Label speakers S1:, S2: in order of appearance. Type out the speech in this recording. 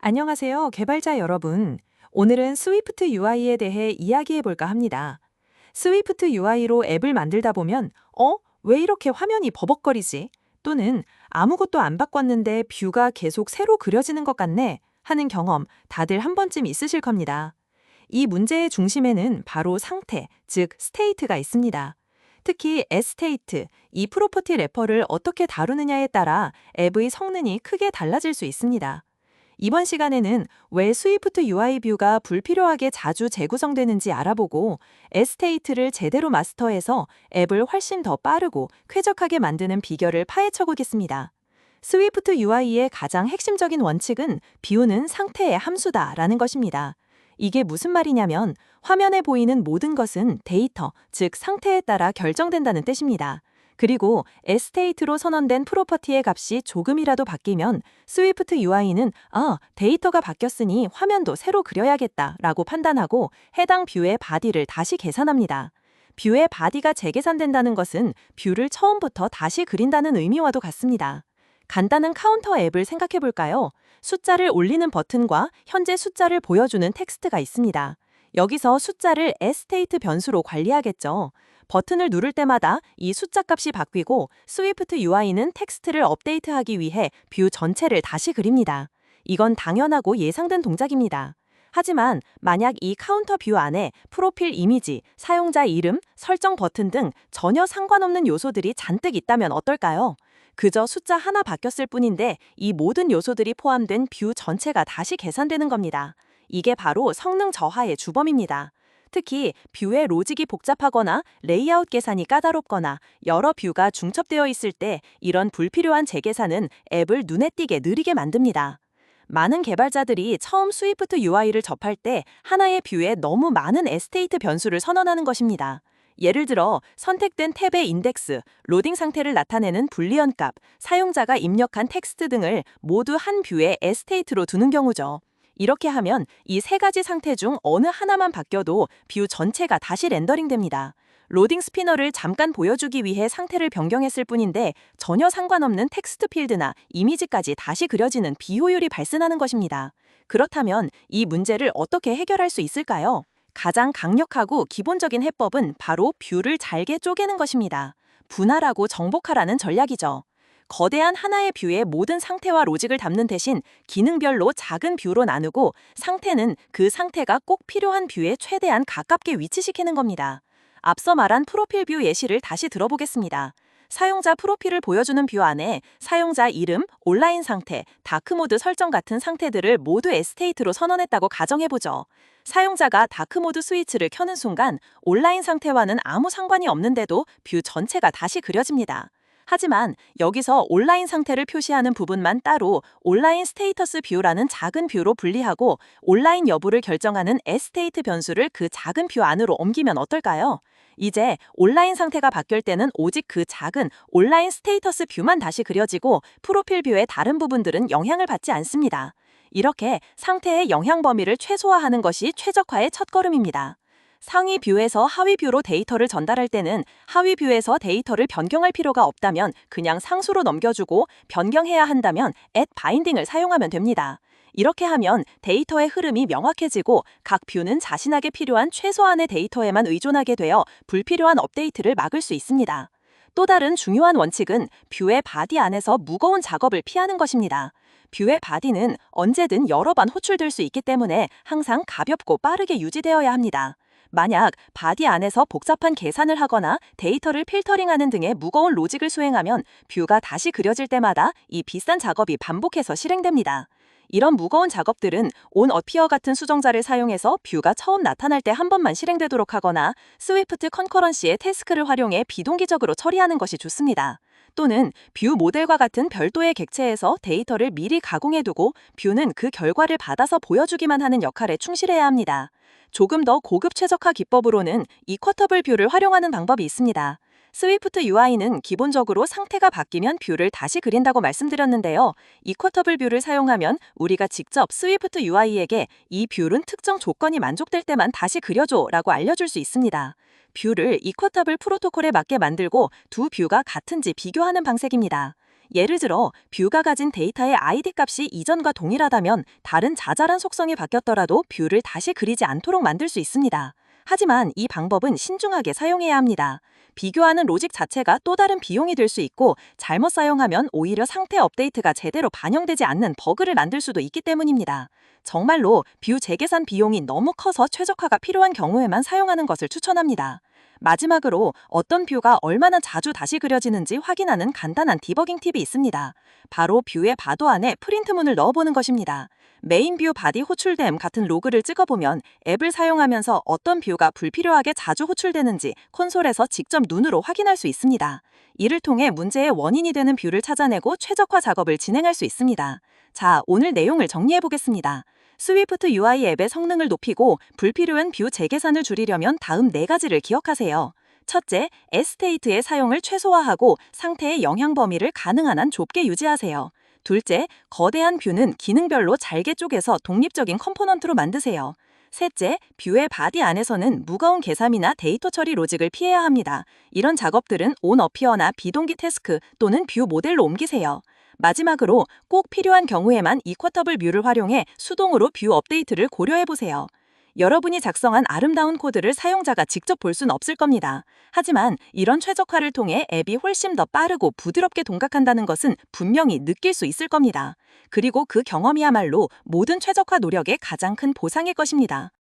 S1: 안녕하세요, 개발자 여러분. 오늘은 스위프트 UI에 대해 이야기해 볼까 합니다. 스위프트 UI로 앱을 만들다 보면, 왜 이렇게 화면이 버벅거리지? 또는 아무것도 안 바꿨는데 뷰가 계속 새로 그려지는 것 같네? 하는 경험 다들 한 번쯤 있으실 겁니다. 이 문제의 중심에는 바로 상태, 즉 스테이트가 있습니다. 특히 에스테이트, 이 프로퍼티 래퍼를 어떻게 다루느냐에 따라 앱의 성능이 크게 달라질 수 있습니다. 이번 시간에는 왜 스위프트 UI 뷰가 불필요하게 자주 재구성되는지 알아보고 에스테이트를 제대로 마스터해서 앱을 훨씬 더 빠르고 쾌적하게 만드는 비결을 파헤쳐 보겠습니다. 스위프트 UI의 가장 핵심적인 원칙은 비우는 상태의 함수다라는 것입니다. 이게 무슨 말이냐면 화면에 보이는 모든 것은 데이터, 즉 상태에 따라 결정된다는 뜻입니다. 그리고 에스테이트로 선언된 프로퍼티의 값이 조금이라도 바뀌면 스위프트 UI는 데이터가 바뀌었으니 화면도 새로 그려야겠다 라고 판단하고 해당 뷰의 바디를 다시 계산합니다. 뷰의 바디가 재계산된다는 것은 뷰를 처음부터 다시 그린다는 의미와도 같습니다. 간단한 카운터 앱을 생각해 볼까요? 숫자를 올리는 버튼과 현재 숫자를 보여주는 텍스트가 있습니다. 여기서 숫자를 에스테이트 변수로 관리하겠죠. 버튼을 누를 때마다 이 숫자 값이 바뀌고 스위프트 UI는 텍스트를 업데이트하기 위해 뷰 전체를 다시 그립니다. 이건 당연하고 예상된 동작입니다. 하지만 만약 이 카운터 뷰 안에 프로필 이미지, 사용자 이름, 설정 버튼 등 전혀 상관없는 요소들이 잔뜩 있다면 어떨까요? 그저 숫자 하나 바뀌었을 뿐인데 이 모든 요소들이 포함된 뷰 전체가 다시 계산되는 겁니다. 이게 바로 성능 저하의 주범입니다. 특히 뷰의 로직이 복잡하거나 레이아웃 계산이 까다롭거나 여러 뷰가 중첩되어 있을 때 이런 불필요한 재계산은 앱을 눈에 띄게 느리게 만듭니다. 많은 개발자들이 처음 스위프트 UI를 접할 때 하나의 뷰에 너무 많은 에스테이트 변수를 선언하는 것입니다. 예를 들어 선택된 탭의 인덱스, 로딩 상태를 나타내는 불리언 값, 사용자가 입력한 텍스트 등을 모두 한 뷰에 에스테이트로 두는 경우죠. 이렇게 하면 이 세 가지 상태 중 어느 하나만 바뀌어도 뷰 전체가 다시 렌더링됩니다. 로딩 스피너를 잠깐 보여주기 위해 상태를 변경했을 뿐인데 전혀 상관없는 텍스트 필드나 이미지까지 다시 그려지는 비효율이 발생하는 것입니다. 그렇다면 이 문제를 어떻게 해결할 수 있을까요? 가장 강력하고 기본적인 해법은 바로 뷰를 잘게 쪼개는 것입니다. 분할하고 정복하라는 전략이죠. 거대한 하나의 뷰에 모든 상태와 로직을 담는 대신 기능별로 작은 뷰로 나누고 상태는 그 상태가 꼭 필요한 뷰에 최대한 가깝게 위치시키는 겁니다. 앞서 말한 프로필 뷰 예시를 다시 들어보겠습니다. 사용자 프로필을 보여주는 뷰 안에 사용자 이름, 온라인 상태, 다크모드 설정 같은 상태들을 모두 에스테이트로 선언했다고 가정해보죠. 사용자가 다크모드 스위치를 켜는 순간 온라인 상태와는 아무 상관이 없는데도 뷰 전체가 다시 그려집니다. 하지만 여기서 온라인 상태를 표시하는 부분만 따로 온라인 스테이터스 뷰라는 작은 뷰로 분리하고 온라인 여부를 결정하는 에스테이트 변수를 그 작은 뷰 안으로 옮기면 어떨까요? 이제 온라인 상태가 바뀔 때는 오직 그 작은 온라인 스테이터스 뷰만 다시 그려지고 프로필 뷰의 다른 부분들은 영향을 받지 않습니다. 이렇게 상태의 영향 범위를 최소화하는 것이 최적화의 첫걸음입니다. 상위 뷰에서 하위 뷰로 데이터를 전달할 때는 하위 뷰에서 데이터를 변경할 필요가 없다면 그냥 상수로 넘겨주고 변경해야 한다면 add binding을 사용하면 됩니다. 이렇게 하면 데이터의 흐름이 명확해지고 각 뷰는 자신에게 필요한 최소한의 데이터에만 의존하게 되어 불필요한 업데이트를 막을 수 있습니다. 또 다른 중요한 원칙은 뷰의 바디 안에서 무거운 작업을 피하는 것입니다. 뷰의 바디는 언제든 여러 번 호출될 수 있기 때문에 항상 가볍고 빠르게 유지되어야 합니다. 만약 바디 안에서 복잡한 계산을 하거나 데이터를 필터링하는 등의 무거운 로직을 수행하면 뷰가 다시 그려질 때마다 이 비싼 작업이 반복해서 실행됩니다. 이런 무거운 작업들은 온 어피어 같은 수정자를 사용해서 뷰가 처음 나타날 때 한 번만 실행되도록 하거나 스위프트 컨커런시의 태스크를 활용해 비동기적으로 처리하는 것이 좋습니다. 또는 뷰 모델과 같은 별도의 객체에서 데이터를 미리 가공해두고 뷰는 그 결과를 받아서 보여주기만 하는 역할에 충실해야 합니다. 조금 더 고급 최적화 기법으로는 이쿼터블 뷰를 활용하는 방법이 있습니다. 스위프트 UI는 기본적으로 상태가 바뀌면 뷰를 다시 그린다고 말씀드렸는데요. 이쿼터블 뷰를 사용하면 우리가 직접 스위프트 UI에게 이 뷰는 특정 조건이 만족될 때만 다시 그려줘 라고 알려줄 수 있습니다. 뷰를 이쿼터블 프로토콜에 맞게 만들고 두 뷰가 같은지 비교하는 방식입니다.
S2: 예를 들어 뷰가 가진 데이터의 ID 값이 이전과 동일하다면 다른 자잘한 속성이 바뀌었더라도 뷰를 다시 그리지 않도록 만들 수 있습니다. 하지만 이 방법은 신중하게 사용해야 합니다. 비교하는 로직 자체가 또 다른 비용이 될 수 있고 잘못 사용하면 오히려 상태 업데이트가 제대로 반영되지 않는 버그를 만들 수도 있기 때문입니다. 정말로 뷰 재계산 비용이 너무 커서 최적화가 필요한 경우에만 사용하는 것을 추천합니다. 마지막으로 어떤 뷰가 얼마나 자주 다시 그려지는지 확인하는 간단한 디버깅 팁이 있습니다. 바로 뷰의 바도 안에 프린트문을 넣어보는 것입니다. 메인 뷰 바디 호출됨 같은 로그를 찍어보면 앱을 사용하면서 어떤 뷰가 불필요하게 자주 호출되는지 콘솔에서 직접 눈으로 확인할 수 있습니다. 이를 통해 문제의 원인이 되는 뷰를 찾아내고 최적화 작업을 진행할 수 있습니다. 자, 오늘 내용을 정리해보겠습니다. 스위프트 UI 앱의 성능을 높이고 불필요한 뷰 재계산을 줄이려면 다음 4가지를 기억하세요. 첫째, 에스테이트의 사용을 최소화하고 상태의 영향 범위를 가능한 한 좁게 유지하세요. 둘째, 거대한 뷰는 기능별로 잘게 쪼개서 독립적인 컴포넌트로 만드세요. 셋째, 뷰의 바디 안에서는 무거운 계산이나 데이터 처리 로직을 피해야 합니다. 이런 작업들은 온 어피어나 비동기 태스크 또는 뷰 모델로 옮기세요. 마지막으로 꼭 필요한 경우에만 이쿼터블 뷰를 활용해 수동으로 뷰 업데이트를 고려해보세요. 여러분이 작성한 아름다운 코드를 사용자가 직접 볼 수는 없을 겁니다. 하지만 이런 최적화를 통해 앱이 훨씬 더 빠르고 부드럽게 동작한다는 것은 분명히 느낄 수 있을 겁니다. 그리고 그 경험이야말로 모든 최적화 노력의 가장 큰 보상일 것입니다.